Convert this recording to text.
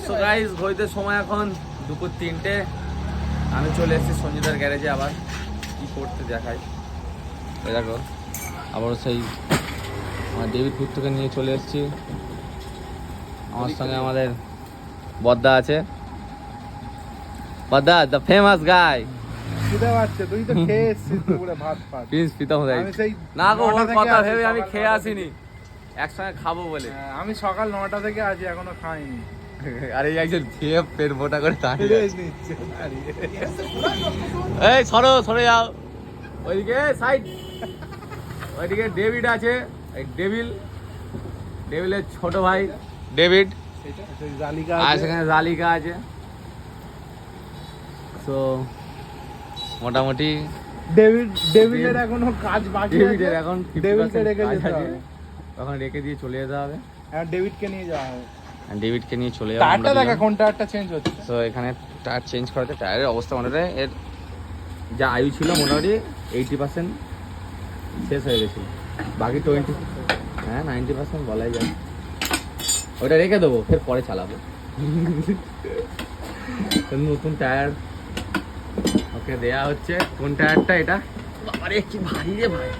So guys ঘড়িতে সময় এখন দুপুর 3টে। আমি চলে এসেছি সঞ্জিতার গ্যারেজে, আবার কি করতে দেখাই। দেখো আবারও সেই আমার ডেভিড ফুড থেকে নিয়ে চলে এসেছি। আমার সঙ্গে আমাদের বদ্দা আছে। বদ্দা দ্য ফেমাস গাই। তুই তো খেয়ে এসেছিস দুপুরে ভাত ফাত। প্রিন্স প্রীতম দাই। না গো, ওর কথা ভেবে আমি খেয়ে আসিনি, একসঙ্গে খাবো বলে। আমি সকাল 9টা থেকে আছি, এখনো খাইনি। আরে একজন খেয়ে পেট মোটা করে দাঁড়িয়ে এই সরে যাও ওইদিকে সাইড। ওইদিকে ডেভিড আছে, এই ডেভিলের ছোট ভাই ডেভিড, আর সেখানে জালিকা আছে। তো মোটামুটি ডেভিডের এখনো কাজ বাকি আছে। ডেভিডের এখন ডেভিডকে রেখে যেতে আছে, হবে। তখন রেখে দিয়ে চলে যেতে হবে। হ্যাঁ, ডেভিডকে নিয়ে যাওয়া হবে। ডেভিডকে নিয়ে চলে যাবো। টায়ারটা দেখা, কোন টায়ারটা চেঞ্জ হচ্ছে? তো এখানে টায়ার চেঞ্জ করাতে, টায়ারের অবস্থা মোটামুটি এর যা আয়ু ছিল মোটামুটি 80% শেষ হয়ে গেছিল, বাকি 20 হ্যাঁ 90% বলাই যায়। ওটা রেখে দেবো, ফের পরে চালাবো। নতুন টায়ার ওকে দেয়া হচ্ছে। কোন টায়ারটা এটা? আরে কি ভারী রে ভাই।